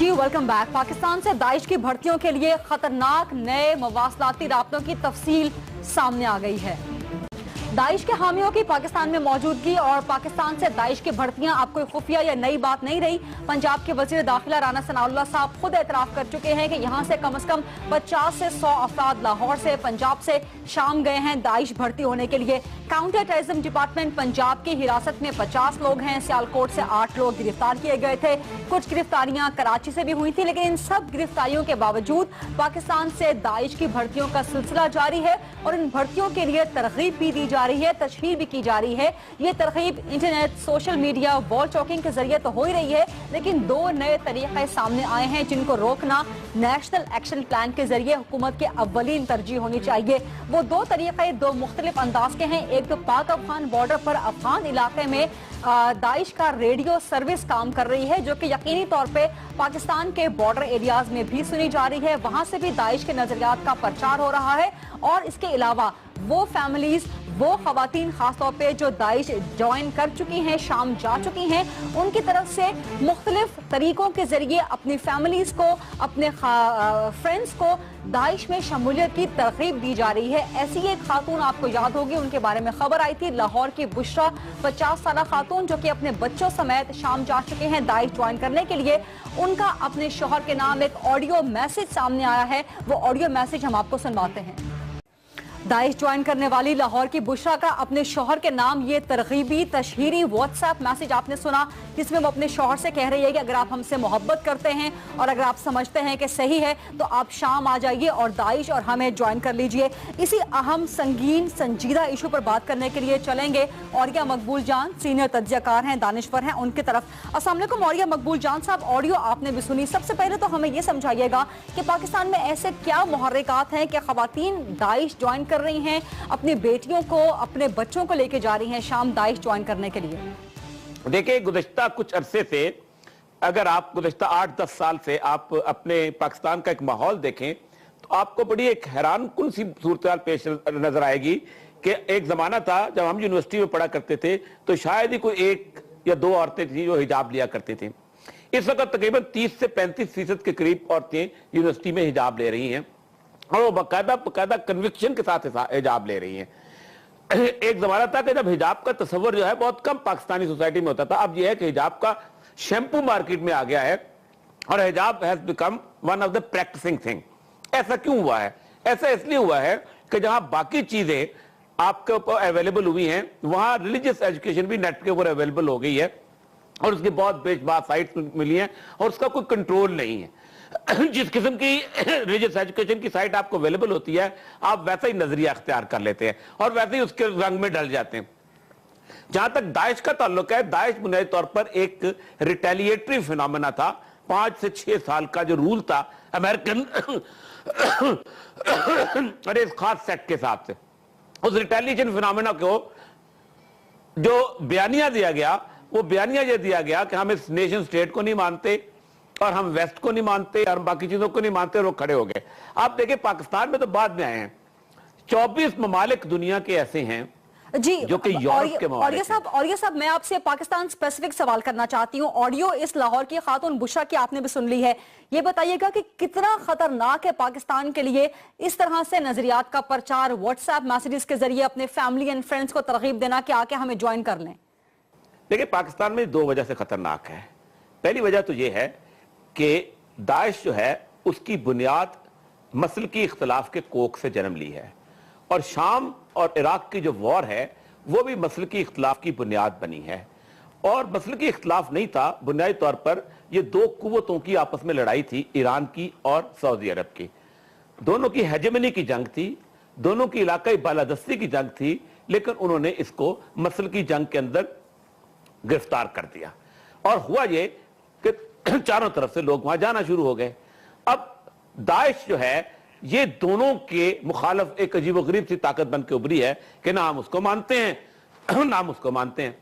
जी welcome back. Pakistan से Daesh की भर्तियों के लिए खतरनाक नए मवासलाती राब्तों की तफसील सामने आ गई है। दाइश के हामियों की पाकिस्तान में मौजूदगी और पाकिस्तान से दाइश की भर्तियां अब कोई खुफिया या नई बात नहीं रही। पंजाब के वजीर दाखिला राना सनाउल्लाह साहब खुद एतराफ कर चुके हैं कि यहां से कम 50 से 100 अफराद लाहौर से पंजाब से शाम गए हैं दाइश भर्ती होने के लिए। काउंटर टेररिज्म डिपार्टमेंट पंजाब की हिरासत में 50 लोग हैं। सियालकोट से 8 लोग गिरफ्तार किए गए थे। कुछ गिरफ्तारियां कराची से भी हुई थी, लेकिन इन सब गिरफ्तारियों के बावजूद पाकिस्तान से दाइश की भर्तियों का सिलसिला जारी है और इन भर्तियों के लिए तरगीब भी दी जा रही है, तशहीर भी की जा रही है। ये तरगीब इंटरनेट, सोशल मीडिया, वॉल टॉकिंग के जरिए तो हो ही रही है, लेकिन दो नए तरीके सामने आए हैं जिनको रोकना नेशनल एक्शन प्लान के जरिए हुकूमत के अव्वलीन तरजीह होनी चाहिए। वो दो तरीके दो मुख्तलिफ अंदाज के हैं। एक तो पाक अफगान बॉर्डर पर अफगान इलाके में दाइश का रेडियो सर्विस काम कर रही है, जो कि यकीनी तौर पे पाकिस्तान के बॉर्डर एरियाज में भी सुनी जा रही है। वहां से भी दाइश के नजरियात का प्रचार हो रहा है और इसके अलावा वो फैमिलीज, वो खवातीन खासतौर पे जो दाइश ज्वाइन कर चुकी हैं, शाम जा चुकी हैं, उनकी तरफ से मुख्तलिफ तरीकों के जरिए अपनी फैमिलीज को, अपने फ्रेंड्स को दाइश में शमूलियत की तरगीब दी जा रही है। ऐसी एक खातून आपको याद होगी, उनके बारे में खबर आई थी, लाहौर की बुशरा 50 साल खातून जो कि अपने बच्चों समेत शाम जा चुके हैं दाइश ज्वाइन करने के लिए। उनका अपने शौहर के नाम एक ऑडियो मैसेज सामने आया है। वो ऑडियो मैसेज हम आपको सुनवाते हैं। दाइश ज्वाइन करने वाली लाहौर की बुशरा का अपने शौहर के नाम ये तरगीबी तशहीरी व्हाट्सएप मैसेज आपने सुना, जिसमें वो अपने शौहर से कह रही है कि अगर आप हमसे मोहब्बत करते हैं और अगर आप समझते हैं कि सही है तो आप शाम आ जाइए और दाइश और हमें ज्वाइन कर लीजिए। इसी अहम, संगीन, संजीदा इशू पर बात करने के लिए चलेंगे औरिया मकबूल जान, सीनियर तज्जियाकार हैं, दानिश्वर हैं, उनकी तरफ। अस्सलाम वालेकुम औरिया मकबूल जान साहब, ऑडियो आपने भी सुनी। सबसे पहले तो हमें ये समझाइएगा कि पाकिस्तान में ऐसे क्या मुहर्रिकात हैं कि खवातीन दाइश ज्वाइन कर रही हैं, अपनी बेटियों को, अपने बच्चों को लेके जा रही हैं शाम दाइश ज्वाइन करने के लिए? देखिए, गुज़िश्ता कुछ अरसे से, अगर आप गुज़िश्ता 8-10 साल से आप अपने पाकिस्तान का एक माहौल देखें तो आपको बड़ी एक हैरान कुन सी सूरत पेश नजर आएगी कि एक जमाना था जब हम यूनिवर्सिटी में पढ़ा करते थे तो शायद ही कोई 1 या 2 औरतें थी जो हिजाब लिया करती थी। इस वक्त तकरीबन 30 से 35% के करीब औरतें यूनिवर्सिटी में हिजाब ले रही हैं और वो बाकायदा कन्विक्शन के साथ हिजाब ले रही हैं। एक जमाना था कि जब हिजाब का तस्वर जो है बहुत कम पाकिस्तानी सोसाइटी में होता था। अब यह है कि हिजाब का शैम्पू मार्केट में आ गया है और हिजाब has become one of the practicing thing. ऐसा क्यों हुआ है? ऐसा इसलिए हुआ है कि जहां बाकी चीजें आपके ऊपर अवेलेबल हुई हैं, वहां रिलीजियस एजुकेशन भी नेट के ऊपर अवेलेबल हो गई है और उसकी बहुत बेशबाक साइट्स मिली हैं और उसका कोई कंट्रोल नहीं है। जिस किस्म की रिलीजियस एजुकेशन की साइट आपको अवेलेबल होती है, आप वैसा ही नजरिया अख्तियार कर लेते हैं और वैसे ही उसके रंग में ढल जाते हैं। जहां तक दाइश का ताल्लुक है, दाइश बुनियादी तौर पर एक रिटेलिएटरी फिनोमेना था। 5 से 6 साल का जो रूल था अमेरिकन अरे इस खास सेट के हिसाब से, उस रिटेलिएशन फिनोमेना को जो बयानिया दिया गया, वो बयानिया ये दिया गया कि हम इस नेशन स्टेट को नहीं मानते और हम वेस्ट को नहीं मानते और बाकी चीजों को नहीं मानते, और वो खड़े हो गए। आप देखिए, पाकिस्तान में तो बाद में आए हैं। 24 ममालिक दुनिया के ऐसे हैं जी जो कि यूरोप के ममालिक हैं। और ये सब मैं आपसे पाकिस्तान स्पेसिफिक सवाल करना चाहती हूँ। ऑडियो इस लाहौर की खातून बुशरा की आपने भी सुन ली है। ये बताइएगा कि कितना खतरनाक है पाकिस्तान के लिए इस तरह से नजरियात का प्रचार, व्हाट्सएप मैसेजेस के जरिए अपने फैमिली एंड फ्रेंड्स को तरगीब देना कि आके हमें ज्वाइन कर लें। देखिए, पाकिस्तान में 2 वजह से खतरनाक है। पहली वजह तो ये है कि दाइश जो है उसकी बुनियाद मसलकी इख्तलाफ के कोख से जन्म ली है और शाम और इराक की जो वॉर है वो भी मसलकी इख्तलाफ की बुनियाद बनी है। और मसलकी इख्तलाफ नहीं था, बुनियादी तौर पर ये 2 कुव्वतों की आपस में लड़ाई थी, ईरान की और सऊदी अरब की। दोनों की हेजेमनी की जंग थी, दोनों की इलाकाई बालादस्ती की जंग थी, लेकिन उन्होंने इसको मसलकी जंग के अंदर गिरफ्तार कर दिया और हुआ ये कि चारों तरफ से लोग वहां जाना शुरू हो गए। अब दाइश जो है ये दोनों के मुखालफ एक अजीबोगरीब सी ताकत बन के उभरी है कि ना हम उसको मानते हैं ना हम उसको मानते हैं।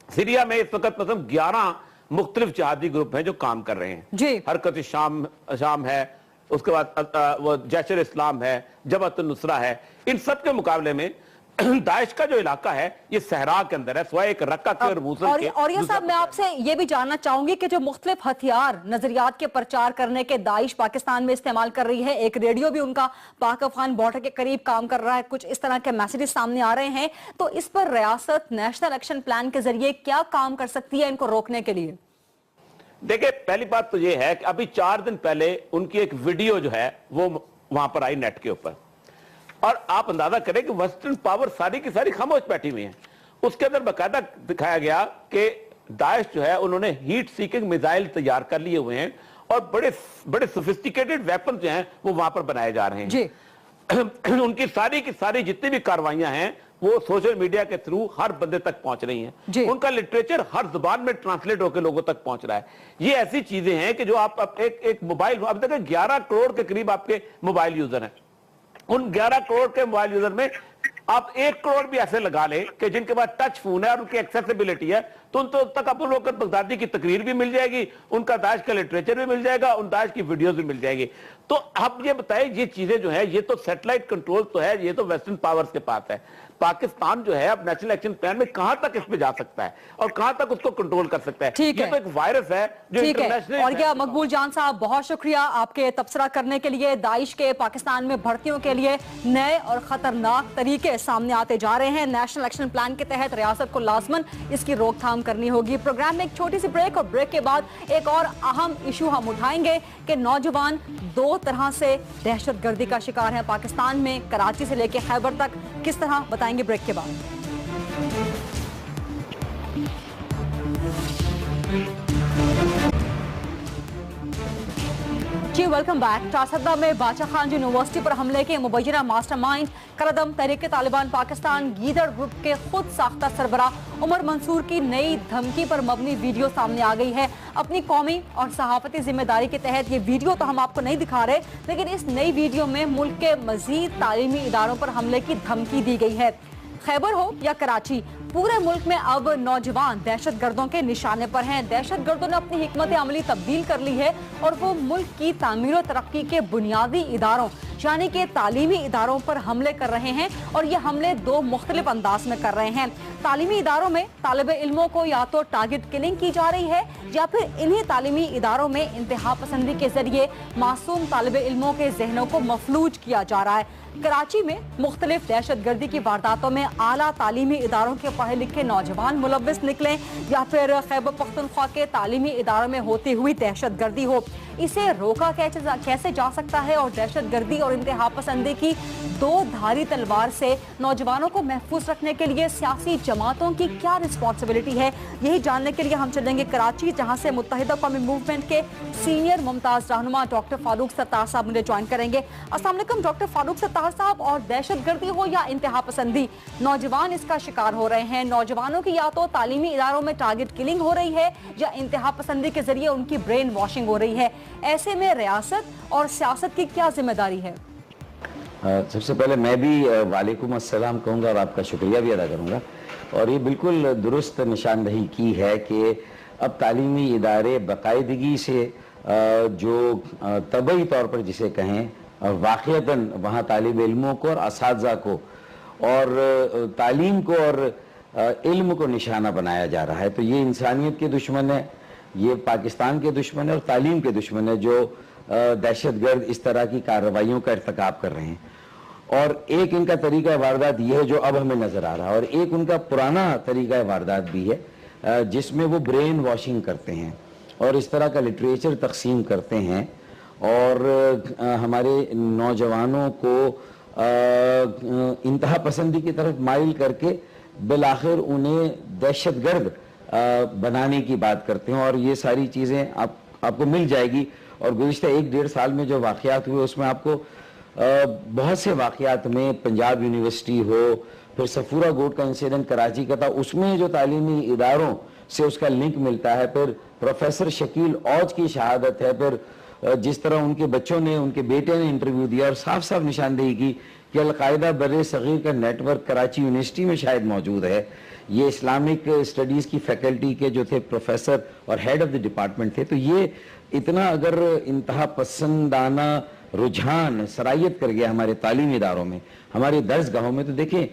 सीरिया में इस वक्त मतलब 11 मुख्तलिफ जिहादी ग्रुप हैं जो काम कर रहे हैं जी। हरकत शाम है, उसके बाद वो जैश इस्लाम है, जमात नुसरा है। इन सब के मुकाबले में दाइश का जो इलाका है ये सहरा के अंदर है, सिवाय एक रक्का के और मूसल के। और ये साहब मैं आपसे ये भी जानना चाहूंगी कि जो मुख्तलिफ हथियार नजरियात के प्रचार करने के दाइश पाकिस्तान में इस्तेमाल कर रही है, एक रेडियो भी उनका पाक अफगान बॉर्डर के करीब काम कर रहा है, कुछ इस तरह के मैसेजेस सामने आ रहे हैं, तो इस पर रियासत नेशनल एक्शन प्लान के जरिए क्या काम कर सकती है इनको रोकने के लिए? देखिए, पहली बात तो ये है कि अभी 4 दिन पहले उनकी एक वीडियो जो है वो वहां पर आई नेट के ऊपर, और आप अंदाजा करें कि वेस्टर्न पावर सारी की सारी खामोश बैठी हुई है। उसके अंदर बाकायदा दिखाया गया कि दाइश जो है उन्होंने हीट सीकिंग मिसाइल तैयार कर लिए हुए हैं और बड़े बड़े सोफिस्टिकेटेड वेपन जो हैं वो वहां पर बनाए जा रहे हैं जी। उनकी सारी की सारी जितनी भी कार्रवाइयां हैं वो सोशल मीडिया के थ्रू हर बंदे तक पहुंच रही हैं। उनका लिटरेचर हर जुबान में ट्रांसलेट होकर लोगों तक पहुंच रहा है। ये ऐसी चीजें हैं कि जो आप एक मोबाइल, अब तक 11 करोड़ के करीब आपके मोबाइल यूजर हैं। उन 11 करोड़ के मोबाइल यूजर में आप 1 करोड़ भी ऐसे लगा लें कि जिनके पास टच फोन है और उनकी एक्सेसिबिलिटी है, तो उन तक अबुल वक्त बगदादी की तकरीर भी मिल जाएगी, उनका दाइश का लिटरेचर भी मिल जाएगा, उन दाइश की वीडियोस भी मिल जाएगी। तो आप ये बताएं, ये चीजें जो है ये तो सैटेलाइट कंट्रोल तो है, ये तो वेस्टर्न पावर्स के पास है। पाकिस्तान जो है अब नेशनल एक्शन प्लान में कहां तक इस पे जा सकता है और कहां तक उसको कंट्रोल कर सकता है? ये तो एक वायरस है जो इंटरनेशनल। और क्या मकबूल जान साहब, बहुत शुक्रिया आपके तबसरा करने के लिए। दाइश के पाकिस्तान में भर्तियों के लिए नए और खतरनाक तरीके सामने आते जा रहे हैं। नेशनल एक्शन प्लान के तहत रियासत को लाजमन इसकी रोकथाम करनी होगी। प्रोग्राम में एक छोटी सी ब्रेक, और ब्रेक के बाद एक और अहम इशू हम उठाएंगे कि नौजवान 2 तरह से दहशतगर्दी का शिकार है पाकिस्तान में, कराची से लेकर खैबर तक, किस तरह बताएंगे ब्रेक के बाद। जी वेलकम बैक। चारसदा में बादशाह खान यूनिवर्सिटी पर हमले के मुबैना मास्टरमाइंड करदम तहरीक तालिबान पाकिस्तान गीदड़ ग्रुप के खुद साख्ता सरबरा उमर मंसूर की नई धमकी पर मबनी वीडियो सामने आ गई है। अपनी कौमी और सहाफती जिम्मेदारी के तहत ये वीडियो तो हम आपको नहीं दिखा रहे, लेकिन इस नई वीडियो में मुल्क के मजीद तालीमी इदारों पर हमले की धमकी दी गई है। खैबर हो या कराची, पूरे मुल्क में अब नौजवान दहशतगर्दों के निशाने पर हैं। दहशतगर्दों ने अपनी हिकमत अमली तब्दील कर ली है और वो मुल्क की तामीर और तरक्की के बुनियादी इदारों यानी कि तालीमी इदारों पर हमले कर रहे हैं, और ये हमले 2 मुख्तलिफ अंदाज में कर रहे हैं। तालीमी इदारों में तालिब इल्मों को या तो टारगेट किलिंग की जा रही है या फिर इन्हीं तालीमी इदारों में इंतहा पसंदी के जरिए मासूम तालिब इल्मों के जहनों को मफलूज किया जा रहा है। कराची में मुख्तलिफ दहशतगर्दी की वारदातों में आला तालीमी इदारों के पढ़े लिखे नौजवान मुलव्विस निकले या फिर खैबर पख्तूनख्वा के तालीमी इदारों में होती हुई दहशतगर्दी हो, इसे रोका कैसे जा सकता है? और दहशतगर्दी और इंतहा पसंदी की 2 धारी तलवार से नौजवानों को महफूज रखने के लिए सियासी जमातों की क्या रिस्पॉन्सिबिलिटी है, यही जानने के लिए हम चलेंगे कराची, जहां से मुत्तहिदा कौमी मूवमेंट के सीनियर मुमताज रहनुमा डॉक्टर फारूक सत्तार साहब मुझे ज्वाइन करेंगे। अस्सलाम वालेकुम डॉक्टर फारूक सत्तार साहब। और दहशतगर्दी हो या इंतहा पसंदी, नौजवान इसका शिकार हो रहे हैं। नौजवानों की या तो तालीमी इदारों में टारगेट किलिंग हो रही है या इंतहा पसंदी के जरिए उनकी ब्रेन वॉशिंग हो रही है। ऐसे में रियासत और सियासत की क्या जिम्मेदारी है? सबसे पहले मैं भी वालेकुम अस्सलाम कहूँगा और आपका शुक्रिया भी अदा करूँगा। और ये बिल्कुल दुरुस्त निशानदही की है कि अब तालीमी इदारे बाकायदगी से जो तबई तौर पर जिसे कहें वाक़ियतन वहाँ तालिब इल्मों को और असातिज़ा को और तालीम को और इल्म को निशाना बनाया जा रहा है। तो ये इंसानियत के दुश्मन है, ये पाकिस्तान के दुश्मन है और तालीम के दुश्मन है जो दहशतगर्द इस तरह की कार्रवाइयों का इर्तिकाब कर रहे हैं। और एक इनका तरीका वारदात ये है जो अब हमें नज़र आ रहा है, और एक उनका पुराना तरीका वारदात भी है जिसमें वो ब्रेन वॉशिंग करते हैं और इस तरह का लिटरेचर तकसीम करते हैं और हमारे नौजवानों को इंतहा पसंदी की तरफ माइल करके बिलाखिर उन्हें दहशतगर्द बनाने की बात करते हैं। और ये सारी चीज़ें आपको मिल जाएगी। और गुज़िश्ता 1-1.5 साल में जो वाक़यात हुए उसमें आपको बहुत से वाक़यात में पंजाब यूनिवर्सिटी हो, फिर सफूरा गोट का इंसिडेंट कराची का था, उसमें जो तालीमी इदारों से उसका लिंक मिलता है, फिर प्रोफेसर शकील औज की शहादत है, फिर जिस तरह उनके बच्चों ने, उनके बेटे ने इंटरव्यू दिया और साफ साफ निशानदेही की कि अलकायदा बर्रे सगीर का नेटवर्क कराची यूनिवर्सिटी में शायद मौजूद है। ये इस्लामिक स्टडीज़ की फैकल्टी के जो थे प्रोफेसर और हेड ऑफ द डिपार्टमेंट थे। तो ये इतना अगर इंतहा पसंदाना रुझान सरायत कर गया हमारे तालीमी इदारों में, हमारे दर्सगाहों में, तो देखें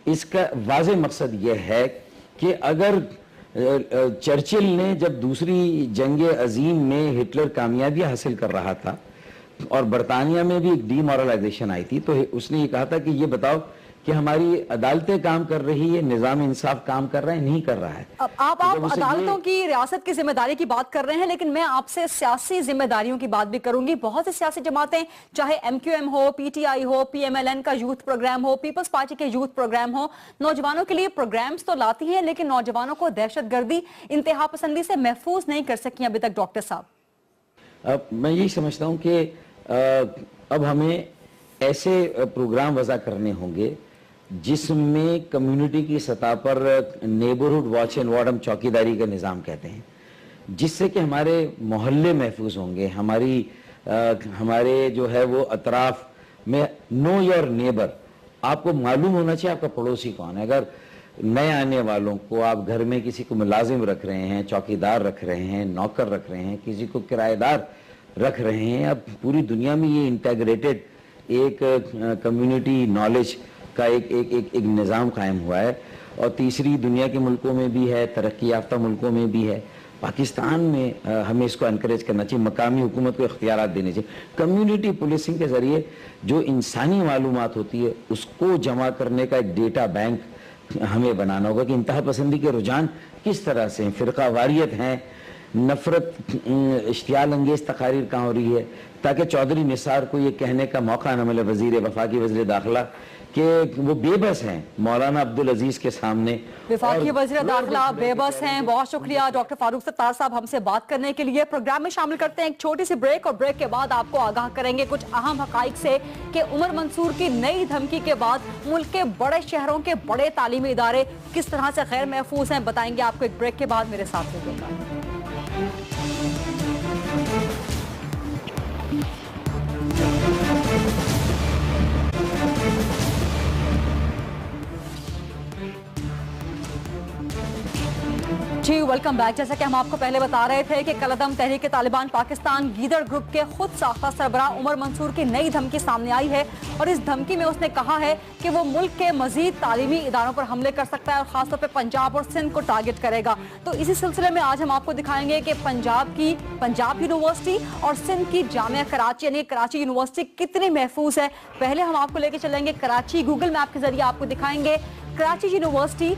اس کا واضح مقصد یہ ہے کہ اگر چرچل نے جب دوسری جنگ عظیم میں ہٹلر کامیابی حاصل کر رہا تھا اور برطانیہ میں بھی ایک ڈی مورلائزیشن آئی تھی، تو اس نے یہ کہا تھا کہ یہ بتاؤ کہ ہماری عدالتیں کام کر رہی ہے، نظام انصاف کام کر رہا ہے، نہیں کر رہا ہے۔ اب آپ عدالتوں کی ریاست کی ذمہ داری کی بات کر رہے ہیں، لیکن میں آپ سے سیاسی ذمہ داریوں کی بات بھی کروں گی۔ بہت سی سیاسی جماعتیں، چاہے ایم کیو ایم ہو، پی ٹی آئی ہو، پی ایم ایل این کا یوتھ پروگرام ہو، پیپلز پارٹی کے یوتھ پروگرام ہو، نوجوانوں کے لیے پروگرامز تو لاتی ہیں، لیکن نوجوانوں کو دہشت گردی، انتہا پسندی سے محفوظ نہیں کر سکی ابھی تک۔ ڈاکٹر صاحب، میں یہی سمجھتا ہوں کہ اب ہمیں ایسے پروگرام وضع کرنے ہوں گے جس میں کمیونٹی کی سطح پر نیبرہڈ واچ اینڈ وارڈ، ہم چوکیداری کا نظام کہتے ہیں، جس سے کہ ہمارے محلے محفوظ ہوں گے، ہمارے جو ہے وہ اطراف میں نو یور نیبر، آپ کو معلوم ہونا چاہیے آپ کا پڑوسی کون ہے۔ اگر نئے آنے والوں کو آپ گھر میں کسی کو ملازم رکھ رہے ہیں، چوکیدار رکھ رہے ہیں، نوکر رکھ رہے ہیں، کسی کو کرایہ دار رکھ رہے ہیں، اب پوری دنیا میں یہ انٹیگریٹڈ ایک کمیونٹی نالج کا ایک نظام قائم ہوا ہے، اور تیسری دنیا کے ملکوں میں بھی ہے، ترقی یافتہ ملکوں میں بھی ہے۔ پاکستان میں ہمیں اس کو انکریج کرنا چاہیے، مقامی حکومت کو اختیارات دینے چاہیے۔ کمیونٹی پولیسنگ کے ذریعے جو انسانی معلومات ہوتی ہے اس کو جمع کرنے کا ایک ڈیٹا بینک ہمیں بنانا ہوگا کہ انتہا پسندی کے رجحان کس طرح سے ہیں، فرقہ واریت ہیں، نفرت اشتعال انگیز تقاریر کہاں ہو رہی ہے، تاکہ چودھری نثار کو یہ کہنے کا موقع نہ ملے، وفاقی وزیر داخلہ، کہ وہ بے بس ہیں مولانا عبدالعزیز کے سامنے۔ وفاقی وزیر داخلہ بے بس ہیں۔ بہت شکریہ ڈاکٹر فاروق ستار صاحب ہم سے بات کرنے کے لیے۔ پروگرام میں شامل کرتے ہیں ایک چھوٹی سی بریک، اور بریک کے بعد آپ کو آگاہ کریں گے کچھ اہم حقائق سے کہ عمر منصور کی نئی دھمکی کے بعد ملک کے بڑے شہروں کے بڑے تعلیمی ادارے کس طرح سے غیر محفوظ ہیں، بتائیں گے آپ کو ایک بریک کے بعد۔ میرے ساتھ رہیے گا۔ جی ویلکم بیک۔ جیسا کہ ہم آپ کو پہلے بتا رہے تھے کہ کالعدم تحریک طالبان پاکستان گیدڑ گروپ کے خود ساختہ سربراہ عمر منصور کی نئی دھمکی سامنے آئی ہے، اور اس دھمکی میں اس نے کہا ہے کہ وہ ملک کے مزید تعلیمی اداروں پر حملے کر سکتا ہے، اور خاص طور پہ پنجاب اور سندھ کو ٹارگٹ کرے گا۔ تو اسی سلسلے میں آج ہم آپ کو دکھائیں گے کہ پنجاب یونیورسٹی اور سندھ کی جامعہ کراچی یعنی کراچی یونیورسٹی کتنی محفوظ ہے۔ پہلے ہم آپ کو لے کے چلیں گے کراچی، گوگل میپ کے ذریعے آپ کو دکھائیں گے کراچی یونیورسٹی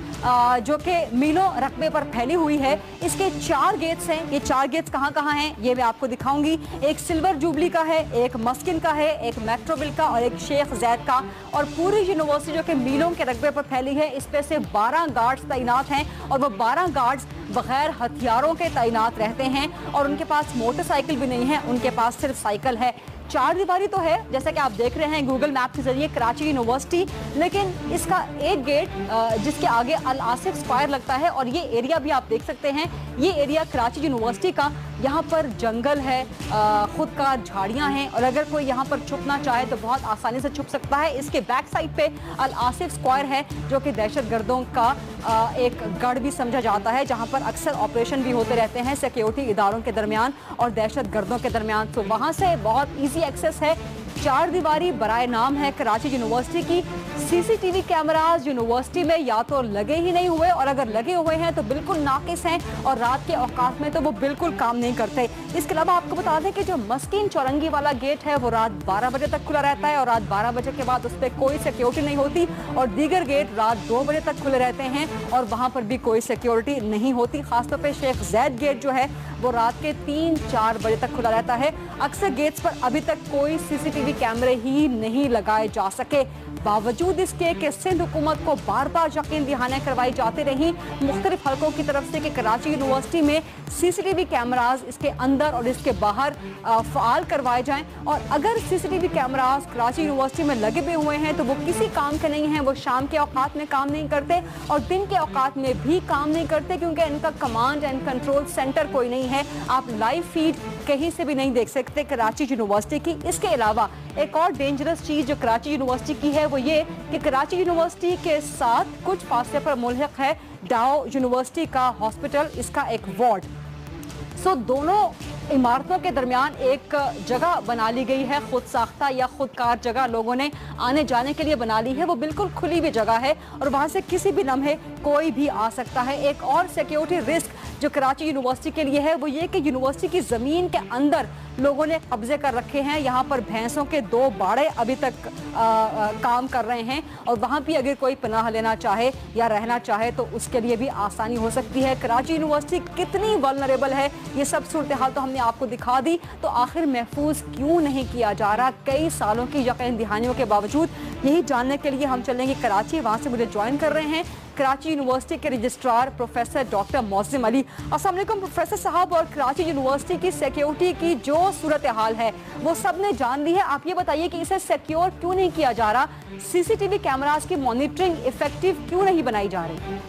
جو کہ میلوں رقبے پر پھیلی ہوئی ہے۔ اس کے 4 گیٹس ہیں، یہ 4 گیٹس کہاں کہاں ہیں یہ میں آپ کو دکھاؤں گی۔ ایک سلور جوبلی کا ہے، ایک مسکن کا ہے، ایک میٹروول کا، اور ایک شیخ زید کا۔ اور پوری یونیورسٹی جو کہ میلوں کے رقبے پر پھیلی ہے، اس پہ سے 12 گارڈز تعینات ہیں، اور وہ 12 گارڈز بغیر ہتھیاروں کے تعینات رہتے ہیں، اور ان کے پاس موٹر سائیکل بھی نہیں ہے، ان کے پاس صرف سائیکل ہے۔ 4 دیواری تو ہے جیسا کہ آپ دیکھ رہے ہیں گوگل میپ کے ذریعے کراچی یونیورسٹی، لیکن اس کا ایک گیٹ جس کے آگے الآصف اسکوائر لگتا ہے، اور یہ ایریا بھی آپ دیکھ سکتے ہیں، یہ ایریا کراچی یونیورسٹی کا، یہاں پر جنگل ہے، خود کار جھاڑیاں ہیں، اور اگر کوئی یہاں پر چھپنا چاہے تو بہت آسانی سے چھپ سکتا ہے۔ اس کے بیک سائڈ پہ الآصف اسکوائر ہے جو کہ دہشت گردوں کا ایک گڑھ بھی سمجھا جاتا ہے، جہاں پر اکثر آپریشن بھی ہوتے رہتے ہیں سیکیورٹی اداروں کے درمیان اور دہشت گردوں کے درمیان، تو وہاں سے بہت ایزی ایکسیس ہے۔ 4 دیواری برائے نام ہے کراچی یونیورسٹی کی۔ C C T V cameras university میں یا تو لگے ہی نہیں ہوئے، اور اگر لگے ہوئے ہیں تو بالکل ناقص ہیں، اور رات کے اوقات میں تو وہ بالکل کام نہیں کرتے۔ اس کے علاوہ آپ کو بتا دیں کہ جو مسکین چورنگی والا گیٹ ہے وہ رات 12 بجے تک کھلا رہتا ہے، اور رات 12 بجے کے بعد اس پہ کوئی سیکیورٹی نہیں ہوتی، اور دیگر گیٹ رات 2 بجے تک کھلے رہتے ہیں، اور وہاں پر بھی کوئی سیکیورٹی نہیں ہوتی۔ خاص طور پہ شیخ زید گیٹ جو ہے وہ رات کے 3-4 بجے تک کھلا رہتا ہے۔ اکثر گیٹس پر ابھی تک کوئی سی سی ٹی وی کیمرے ہی نہیں لگائے جا سکے، باوجود اس کے کہ سندھ حکومت کو بار بار یقین دہانیاں کروائی جاتی رہیں مختلف حلقوں کی طرف سے کہ کراچی یونیورسٹی میں سی سی ٹی وی کیمراز اس کے اندر اور اس کے باہر فعال کروائے جائیں، اور اگر C C T V cameras Karachi university میں لگے ہوئے ہوئے ہیں تو وہ کسی کام کے نہیں ہیں، وہ شام کے اوقات میں کام نہیں کرتے اور دن کے اوقات میں بھی کام نہیں کرتے، کیونکہ ان کا کمانڈ اینڈ کنٹرول سینٹر کوئی نہیں ہے، آپ لائیو فیڈ کہیں سے بھی نہیں دیکھ سکتے کراچی یونیورسٹی کی۔ اس کے علاوہ ایک اور ڈینجرس چیز جو کراچی یونیورسٹی کی ہے وہ یہ کہ کراچی یونیورسٹی کے ساتھ کچھ فاصلے پر ملحق ہے ڈاؤ یونیورسٹی کا ہاسپٹل، اس کا ایک وارڈ۔ سو دونوں इमारतों के दरमियान एक जगह बना ली गई है, खुद साख्ता या खुदकार जगह लोगों ने आने जाने के लिए बना ली है। वो बिल्कुल खुली हुई जगह है और वहां से किसी भी लम्हे कोई भी आ सकता है। एक और सिक्योरिटी रिस्क जो कराची यूनिवर्सिटी के लिए है वो ये कि यूनिवर्सिटी की जमीन के अंदर लोगों ने कब्जे कर रखे हैं। यहाँ पर भैंसों के 2 बाड़े अभी तक काम कर रहे हैं और वहाँ भी अगर कोई पनाह लेना चाहे या रहना चाहे तो उसके लिए भी आसानी हो सकती है। कराची यूनिवर्सिटी कितनी वल्नरेबल है ये सब सूरत हाल तो हमने आपको दिखा दी, तो आखिर महफूज क्यों नहीं किया जा रहा कई सालों की यकीन दहानियों के बावजूद? यही जानने के लिए हम चलेंगे कराची। वहाँ से मुझे ज्वाइन कर रहे हैं कराची यूनिवर्सिटी के रजिस्ट्रार प्रोफेसर डॉक्टर मौज़िम अली। अस्सलाम वालेकुम प्रोफेसर साहब। और कराची यूनिवर्सिटी की सिक्योरिटी की जो सूरत हाल है वो सब ने जान ली है, आप ये बताइए कि इसे सिक्योर क्यों नहीं किया जा रहा? सीसीटीवी कैमरास की मॉनिटरिंग इफेक्टिव क्यों नहीं बनाई जा रही?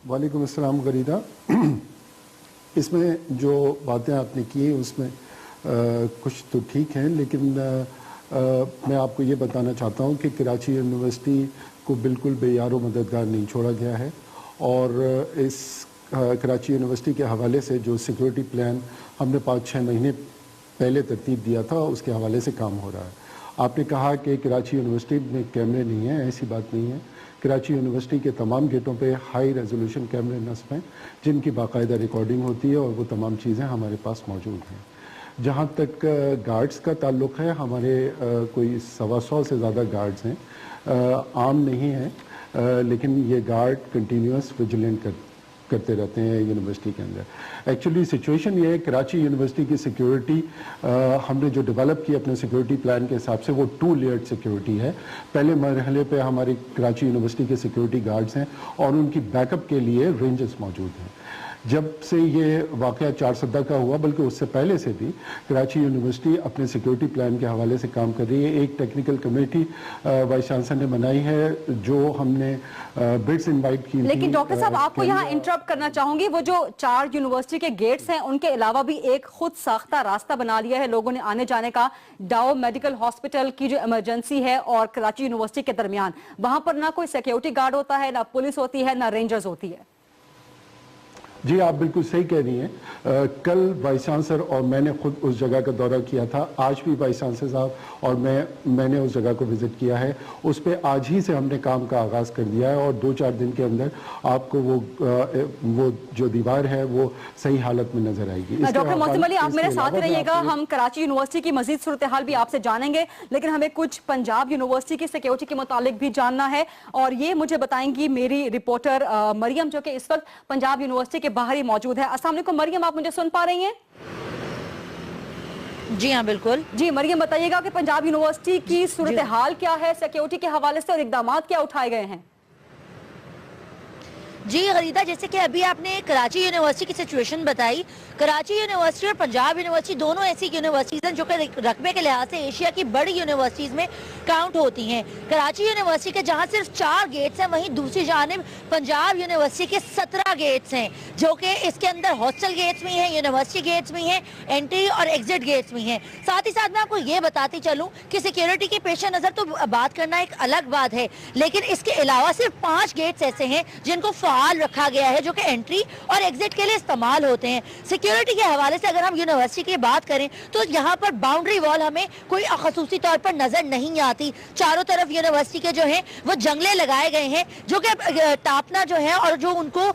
वालेकुम अस्सलाम गरीदा। इसमें जो बातें आपने की उसमें कुछ तो ठीक हैं, लेकिन मैं आपको ये बताना चाहता हूँ कि कराची यूनिवर्सिटी को बिल्कुल बेयारो मददगार नहीं छोड़ा गया है और इस कराची यूनिवर्सिटी के हवाले से जो सिक्योरिटी प्लान हमने 5-6 महीने पहले तरतीब दिया था उसके हवाले से काम हो रहा है। आपने कहा कि कराची यूनिवर्सिटी में कैमरे नहीं हैं, ऐसी बात नहीं है। कराची यूनिवर्सिटी के तमाम गेटों पे हाई रेजोल्यूशन कैमरे नस्ब हैं जिनकी बाकायदा रिकॉर्डिंग होती है और वो तमाम चीज़ें हमारे पास मौजूद हैं। जहाँ तक गार्ड्स का ताल्लुक़ है, हमारे कोई 125 से ज़्यादा गार्ड्स हैं, आम नहीं हैं, लेकिन ये गार्ड कंटिन्यूस विजिलेंट करते रहते हैं यूनिवर्सिटी के अंदर। एक्चुअली सिचुएशन ये है, कराची यूनिवर्सिटी की सिक्योरिटी हमने जो डेवलप की अपने सिक्योरिटी प्लान के हिसाब से वो 2 लेयर्ड सिक्योरिटी है। पहले मरहले पे हमारी कराची यूनिवर्सिटी के सिक्योरिटी गार्ड्स हैं और उनकी बैकअप के लिए रेंजर्स मौजूद हैं। जब से ये वाक़या 4 सदा का हुआ, बल्कि उससे पहले से भी कराची यूनिवर्सिटी अपने सिक्योरिटी प्लान के हवाले से काम कर रही है। एक टेक्निकल कमेटी वाइस चांसलर ने बनाई है जो हमने बिड्स इनवाइट की। लेकिन डॉक्टर साहब आपको यहाँ इंटरप्ट करना चाहूंगी, वो जो 4 यूनिवर्सिटी के गेट्स हैं उनके अलावा भी एक खुद साख्ता रास्ता बना लिया है लोगों ने आने जाने का। डाओ मेडिकल हॉस्पिटल की जो इमरजेंसी है और कराची यूनिवर्सिटी के दरमियान, वहां पर ना कोई सिक्योरिटी गार्ड होता है, ना पुलिस होती है, ना रेंजर्स होती है। जी आप बिल्कुल सही कह रही हैं। कल वाइस चांसलर और मैंने खुद उस जगह का दौरा किया था। आज भी वाइस चांसलर साहब और मैंने उस जगह को विजिट किया है। उस पर आज ही से हमने काम का आगाज़ कर दिया है और 2-4 दिन के अंदर आपको वो जो दीवार है वो सही हालत में नजर आएगी। डॉक्टर मौज़िम अली आप मेरे साथ रहिएगा, हम कराची यूनिवर्सिटी की मजीद सूरत हाल भी आपसे जानेंगे, लेकिन हमें कुछ पंजाब यूनिवर्सिटी की सिक्योरिटी के मुतालिक भी जानना है और ये मुझे बताएंगी मेरी रिपोर्टर मरियम जो कि इस वक्त पंजाब यूनिवर्सिटी के बाहर ही मौजूद है। अस्सलाम वालेकुम मरियम, आप मुझे सुन पा रही हैं? जी हाँ बिल्कुल। जी मरियम बताइएगा कि पंजाब यूनिवर्सिटी की सूरत हाल क्या है सिक्योरिटी के हवाले से और इकदाम क्या उठाए गए हैं? जी गरीदा, जैसे कि अभी आपने कराची यूनिवर्सिटी की सिचुएशन बताई, कराची यूनिवर्सिटी और पंजाब यूनिवर्सिटी दोनों ऐसी यूनिवर्सिटीज हैं जो कि रकबे के लिहाज से एशिया की बड़ी यूनिवर्सिटीज में काउंट होती हैं। कराची यूनिवर्सिटी के जहां सिर्फ 4 गेट्स हैं, वहीं दूसरी जानिब पंजाब यूनिवर्सिटी के 17 गेट्स हैं, जो कि इसके अंदर हॉस्टल गेट्स भी हैं, यूनिवर्सिटी गेट्स भी हैं, एंट्री और एग्जिट गेट्स भी हैं। साथ ही साथ मैं आपको ये बताती चलूँ कि सिक्योरिटी के पेश नज़र तो बात करना एक अलग बात है, लेकिन इसके अलावा सिर्फ 5 गेट्स ऐसे हैं जिनको फाल रखा गया है जो कि एंट्री और एग्जिट के लिए इस्तेमाल होते हैं। सिक्योरिटी के हवाले से अगर हम यूनिवर्सिटी की बात करें तो यहाँ पर बाउंड्री वॉल हमें कोई खसूसी तौर पर नजर नहीं आती। चारों तरफ यूनिवर्सिटी के जो है वो जंगले लगाए गए हैं जो कि टापना जो है और जो उनको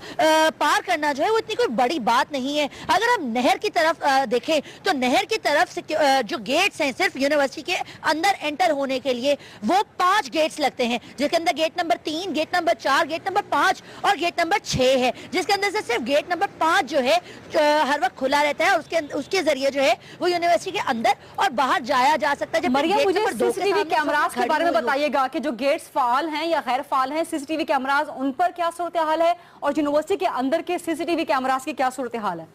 पार करना जो है वो इतनी कोई बड़ी बात नहीं है। अगर हम नहर की तरफ देखें तो नहर की तरफ जो गेट्स हैं सिर्फ यूनिवर्सिटी के अंदर एंटर होने के लिए वो 5 गेट्स लगते हैं, जिसके अंदर gate number 3, gate number 4, gate number 5 और गेट नंबर 6 है, जिसके अंदर से सिर्फ गेट नंबर 5 जो है हर वक्त खुला रहता है और उसके जरिए जो है वो यूनिवर्सिटी के अंदर और बाहर जाया जा सकता है। मरियम मुझे सीसीटीवी कैमरास के बारे में बताइएगा कि जो गेट्स फाल हैं या गैर फाल हैं, सीसीटीवी कैमरास उन पर क्या सूरत हाल है और यूनिवर्सिटी के अंदर के सीसीटीवी कैमरास की क्या सूरत हाल है?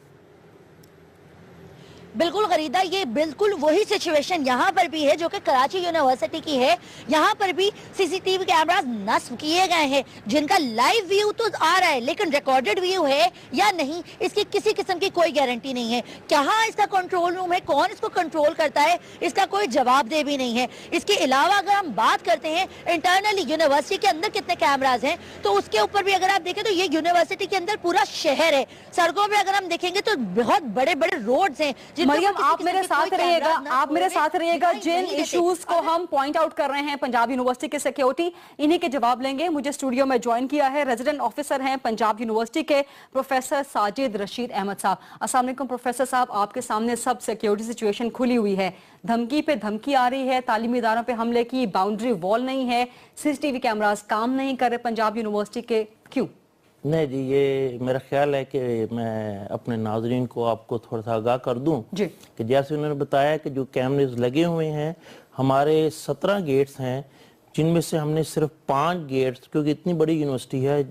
بالکل غریدہ، یہ بالکل وہی سچویشن یہاں پر بھی ہے جو کہ کراچی یونیورسٹی کی ہے. یہاں پر بھی سی سی ٹی وی کیمراز نصب کیے گئے ہیں جن کا لائیو ویو تو آ رہا ہے لیکن ریکارڈڈ ویو ہے یا نہیں اس کی کسی قسم کی کوئی گارنٹی نہیں ہے. کہاں اس کا کنٹرول روم ہے، کون اس کو کنٹرول کرتا ہے، اس کا کوئی جواب دہ بھی نہیں ہے. اس کے علاوہ اگر ہم بات کرتے ہیں انٹرنلی یونیورسٹی کے اندر کتنے کیمراز ہیں تو اس کے اوپر بھی اگر آپ دیکھیں تو یہ یونیورسٹی کے اندر پورا شہر ہے. سڑکوں پہ اگر ہم دیکھیں گے تو بہت بڑے بڑے روڈز ہیں. مریم آپ میرے ساتھ رہیے گا جن ایشوز کو ہم پوائنٹ آؤٹ کر رہے ہیں پنجاب یونیورسٹی کے سیکیورٹی انہی کے جواب لیں گے. مجھے اسٹوڈیو میں جوائن کیا ہے ریزیڈنٹ آفیسر ہیں پنجاب یونیورسٹی کے پروفیسر ساجد رشید احمد صاحب. السلام علیکم پروفیسر صاحب، آپ کے سامنے سب سیکیورٹی سچویشن کھلی ہوئی ہے، دھمکی پہ دھمکی آ رہی ہے، تعلیمی اداروں پہ حملے کی باؤنڈری وال نہیں ہے، سی سی ٹی وی کیمراز کام نہیں کر رہے پنجاب یونیورسٹی کے، کیوں؟ نہیں جی، یہ میرا خیال ہے کہ میں اپنے ناظرین کو آپ کو تھوڑا سا آگاہ کر دوں کہ جیسے انہوں نے بتایا کہ جو کیمرز لگے ہوئے ہیں ہمارے 17 گیٹس ہیں جن میں سے ہم نے صرف 5 گیٹس، کیونکہ اتنی بڑی یونیورسٹی ہے،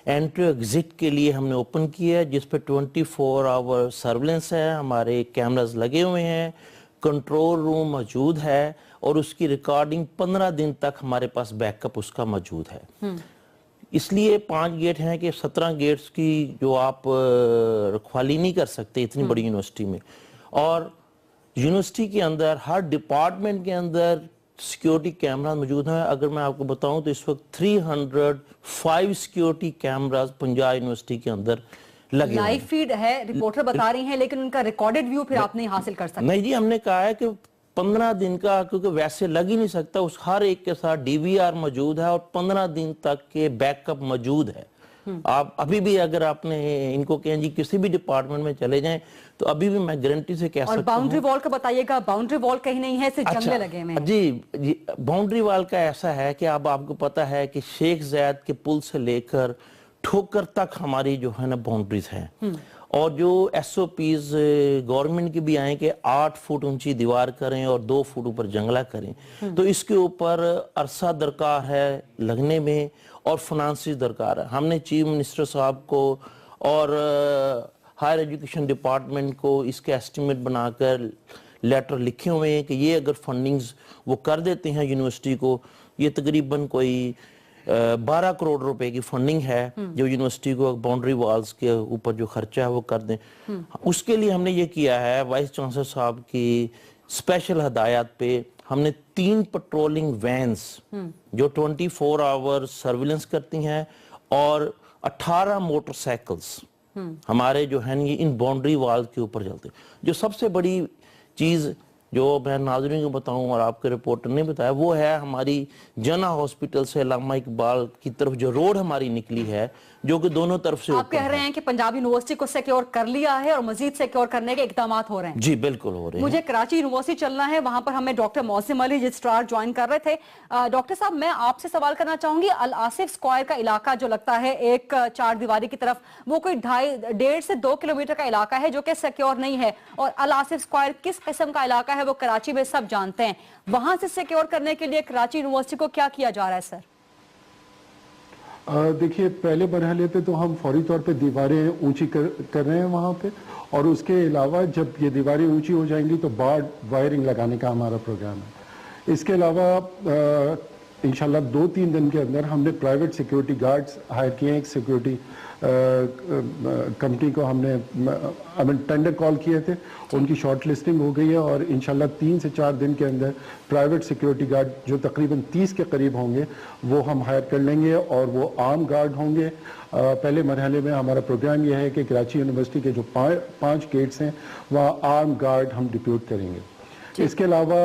انٹری ایگزٹ کے لیے ہم نے اوپن کیا ہے جس پہ 24 آور سرویلنس ہے. ہمارے کیمراز لگے ہوئے ہیں، کنٹرول روم موجود ہے اور اس کی ریکارڈنگ 15 دن تک ہمارے پاس بیک اپ اس کا موجود ہے. اس لیے 5 گیٹ ہیں کہ 17 گیٹس کی جو آپ رکھوالی نہیں کر سکتے اتنی بڑی یونیورسٹی میں. اور یونیورسٹی کے اندر ہر ڈپارٹمنٹ کے اندر سیکیورٹی کیمراز موجود ہیں. اگر میں آپ کو بتاؤں تو اس وقت 305 سیکیورٹی کیمراز پنجاب یونیورسٹی کے اندر لگے ہیں. لائیو فیڈ ہے، رپورٹر بتا رہی ہیں لیکن ان کا ریکارڈڈ ویو پھر آپ نہیں حاصل کر سکتے. نہیں جی، ہم نے کہا ہے کہ 15 دن کا، کیونکہ ویسے لگ ہی نہیں سکتا، اس ہر ایک کے ساتھ ڈی وی آر موجود ہے اور 15 دن تک کے بیک اپ موجود ہے. آپ ابھی بھی اگر آپ نے ان کو کہیں جی کسی بھی ڈپارٹمنٹ میں چلے جائیں تو ابھی بھی میں گارنٹی سے کہہ سکتا ہوں. اور باؤنڈری وال کا بتائیے گا، باؤنڈری وال کہیں نہیں ہے، صرف جنگلے لگے ہوئے ہیں. جی باؤنڈری وال کا ایسا ہے کہ اب آپ کو پتا ہے کہ شیخ زید کے پل سے لے کر ٹھوکر تک ہماری جو ہے نا باؤنڈریز ہیں. اور جو ایس او پیز گورنمنٹ کی بھی آئیں کہ 8 فٹ اونچی دیوار کریں اور 2 فٹ اوپر جنگلہ کریں، تو اس کے اوپر عرصہ درکار ہے لگنے میں اور فنانسز درکار ہے. ہم نے چیف منسٹر صاحب کو اور ہائر ایجوکیشن ڈپارٹمنٹ کو اس کے ایسٹیمیٹ بنا کر لیٹر لکھے ہوئے ہیں کہ یہ اگر فنڈنگز وہ کر دیتے ہیں یونیورسٹی کو، یہ تقریباً کوئی 12 کروڑ روپے کی فنڈنگ ہے جو یونیورسٹی کو باؤنڈری والز کے اوپر جو خرچہ ہے وہ کر دیں. اس کے لیے ہم نے یہ کیا ہے، وائس چانسلر صاحب کی اسپیشل ہدایات پہ ہم نے 3 پٹرولنگ وینز جو 24 آور سرویلنس کرتی ہیں اور 18 موٹر سائیکلز ہمارے جو ہیں یہ ان باؤنڈری وال کے اوپر چلتے ہیں. جو سب سے بڑی چیز جو میں ناظرین کو بتاؤں اور آپ کے رپورٹر نے بتایا وہ ہے ہماری جنا ہاسپٹل سے علامہ اقبال کی طرف جو روڈ ہماری نکلی ہے جو کہ دونوں طرف سے آپ کہہ رہے ہیں کہ پنجاب یونیورسٹی کو سیکیور کر لیا ہے اور مزید سیکیور کرنے کے اقدامات ہو رہے ہیں. جی بالکل ہو رہے ہیں. مجھے کراچی یونیورسٹی چلنا ہے، وہاں پر ہمیں ڈاکٹر موسم علی رجسٹرار جوائن کر رہے تھے. ڈاکٹر صاحب میں آپ سے سوال کرنا چاہوں گی، الآصف اسکوائر کا علاقہ جو لگتا ہے ایک 4 دیواری کی طرف، وہ کوئی 1.5 سے 2 کلومیٹر کا علاقہ ہے جو کہ سیکیور نہیں ہے، اور الآصف اسکوائر کس قسم کا علاقہ ہے وہ کراچی میں سب جانتے ہیں. وہاں سے سیکیور کرنے کے لیے کراچی یونیورسٹی کو کیا کیا جا رہا ہے سر؟ دیکھیے پہلے مرحلے پہ تو ہم فوری طور پہ دیواریں اونچی کر رہے ہیں وہاں پہ، اور اس کے علاوہ جب یہ دیواریں اونچی ہو جائیں گی تو بارڈ وائرنگ لگانے کا ہمارا پروگرام ہے. اس کے علاوہ انشاءاللہ 2-3 دن کے اندر ہم نے پرائیویٹ سیکیورٹی گارڈز ہائر کیے ہیں. ایک سیکیورٹی کمپنی کو ہم نے ٹینڈر کال کیے تھے، ان کی شارٹ لسٹنگ ہو گئی ہے اور انشاءاللہ 3 سے 4 دن کے اندر پرائیویٹ سیکیورٹی گارڈ جو تقریباً 30 کے قریب ہوں گے وہ ہم ہائر کر لیں گے اور وہ عام گارڈ ہوں گے. پہلے مرحلے میں ہمارا پروگرام یہ ہے کہ کراچی یونیورسٹی کے جو 5 گیٹس ہیں وہاں آرم گارڈ ہم ڈپیوٹ کریں گے. اس کے علاوہ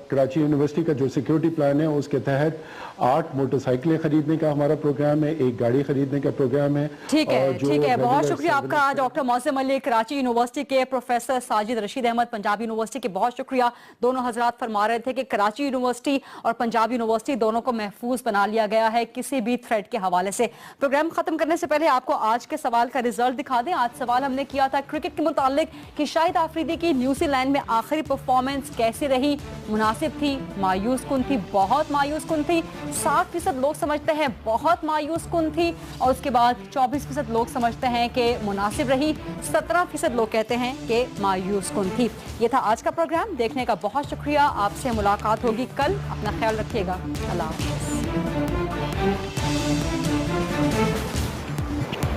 کراچی یونیورسٹی کا جو سیکیورٹی پلان ہے اس کے تحت 8 موٹر سائیکلیں خریدنے کا ہمارا پروگرام ہے، 1 گاڑی خریدنے کا پروگرام ہے. ٹھیک ہے، بہت شکریہ آپ کا ڈاکٹر موسم علی. کراچی یونیورسٹی کے پروفیسر ساجد رشید احمد پنجاب یونیورسٹی کے بہت شکریہ. دونوں حضرات فرما رہے تھے کہ کراچی یونیورسٹی اور پنجاب یونیورسٹی دونوں کو محفوظ بنا لیا گیا ہے کسی بھی تھریٹ کے حوالے سے. پروگرام ختم کرنے سے پہلے آپ کو آج کے سوال کا ریزلٹ دکھا دیں. آج سوال ہم نے کیا تھا کرکٹ کے متعلق کہ شاہد آفریدی کی نیوزی لینڈ میں آخری پرفارمنس परफॉर्मेंस कैसी रही, मुनासिब थी, मायूस कुन थी, बहुत मायूस कुन थी। 60% लोग समझते हैं बहुत मायूस कुन थी, और उसके बाद 24% लोग समझते हैं कि मुनासिब रही, 17% लोग कहते हैं कि मायूस कुन थी। ये था आज का प्रोग्राम, देखने का बहुत शुक्रिया। आपसे मुलाकात होगी कल, अपना ख्याल रखिएगा। अल्लाह हाफ़िज़।